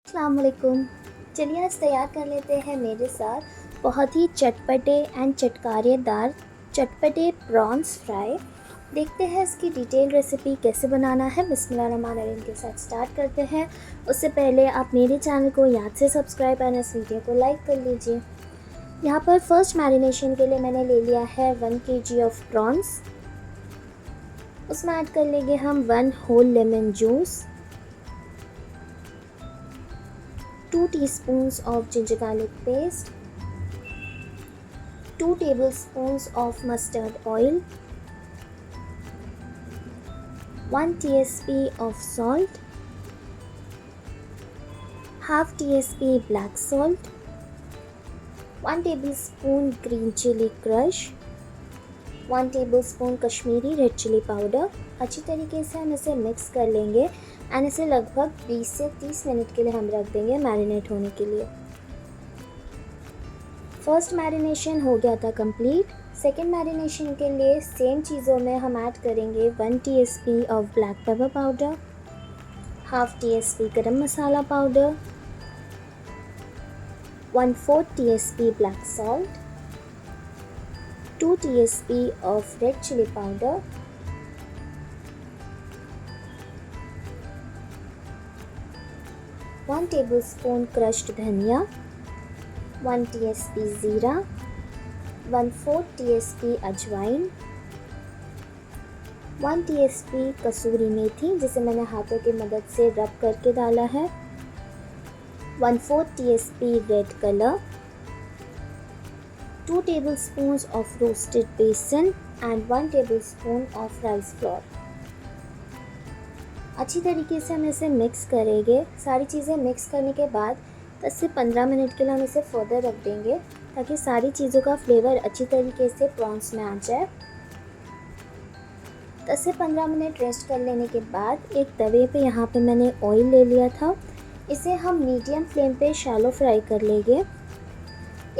अस्सलाम वालेकुम। चलिए आज तैयार कर लेते हैं मेरे साथ बहुत ही चटपटे एंड चटकारेदार चटपटे प्रॉन्स फ्राई। देखते हैं इसकी डिटेल रेसिपी कैसे बनाना है। बिस्मिल्लाहिर्रहमानिर्रहीम के साथ स्टार्ट करते हैं। उससे पहले आप मेरे चैनल को याद से सब्सक्राइब और इस वीडियो को लाइक कर लीजिए। यहाँ पर फर्स्ट मैरिनेशन के लिए मैंने ले लिया है 1 kg ऑफ प्रॉन्स। उसमें ऐड कर लेंगे हम 1 whole lemon juice, 2 teaspoons of ginger garlic paste, 2 tablespoons of mustard oil, 1 tsp of salt, half tsp black salt, 1 tablespoon green chili crush, 1 tablespoon Kashmiri red chili powder. अच्छी तरीके से हम इसे mix कर लेंगे एंड इसे लगभग 20 से 30 मिनट के लिए हम रख देंगे मैरिनेट होने के लिए। फर्स्ट मैरिनेशन हो गया था कंप्लीट। सेकेंड मैरिनेशन के लिए सेम चीज़ों में हम ऐड करेंगे 1 tsp of black pepper powder, half tsp garam masala powder, 1/4 tsp black salt, 2 tsp of red chili powder, 1 tablespoon crushed dhania, 1 tsp ज़ीरा, 1/4 tsp अजवाइन, 1 tsp कसूरी मेथी जिसे मैंने हाथों की मदद से रब करके डाला है, 1/4 tsp red colour, 2 tablespoons of roasted besan and 1 tablespoon of rice flour। अच्छी तरीके से हम इसे मिक्स करेंगे। सारी चीज़ें मिक्स करने के बाद 10 से 15 मिनट के लिए हम इसे फर्दर रख देंगे ताकि सारी चीज़ों का फ्लेवर अच्छी तरीके से प्रॉन्स में आ जाए। 10 से 15 मिनट रेस्ट कर लेने के बाद एक तवे पे यहाँ पे मैंने ऑयल ले लिया था। इसे हम मीडियम फ्लेम पे शैलो फ्राई कर लेंगे।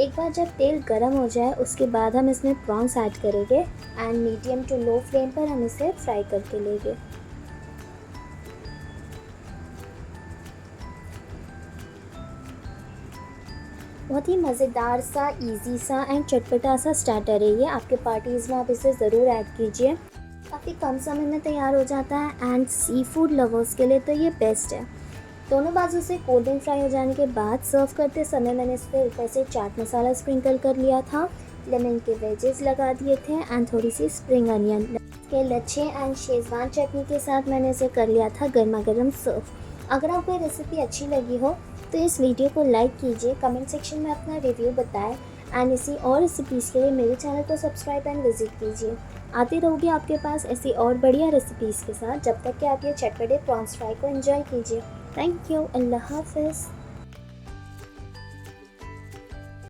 एक बार जब तेल गर्म हो जाए उसके बाद हम इसमें प्रॉन्स ऐड करेंगे and medium to low flame पर हम इसे फ्राई करके लेंगे। बहुत ही मज़ेदार सा, इजी सा एंड चटपटा सा स्टार्टर है ये। आपके पार्टीज़ में आप इसे ज़रूर ऐड कीजिए। काफ़ी कम समय में तैयार हो जाता है एंड सी फूड लवर्स के लिए तो ये बेस्ट है। दोनों बाजू से गोल्डन फ्राई हो जाने के बाद सर्व करते समय मैंने इस पर ऊपर से चाट मसाला स्प्रिंकल कर लिया था, लेमन के वेजेस लगा दिए थे एंड थोड़ी सी स्प्रिंग अनियन के लच्छे एंड शेजवान चटनी के साथ मैंने इसे कर लिया था गर्मा गर्म सर्व। अगर आपको ये रेसिपी अच्छी लगी हो तो इस वीडियो को लाइक कीजिए, कमेंट सेक्शन में अपना रिव्यू बताएं एंड इसी और रेसिपीज़ के लिए मेरे चैनल को सब्सक्राइब एंड विजिट कीजिए। आती रहूँगी आपके पास ऐसी और बढ़िया रेसिपीज़ के साथ। जब तक कि आप ये चटपटे प्रॉन्स फ्राई को एंजॉय कीजिए। Thank you. अल्लाह हाफ़िज़।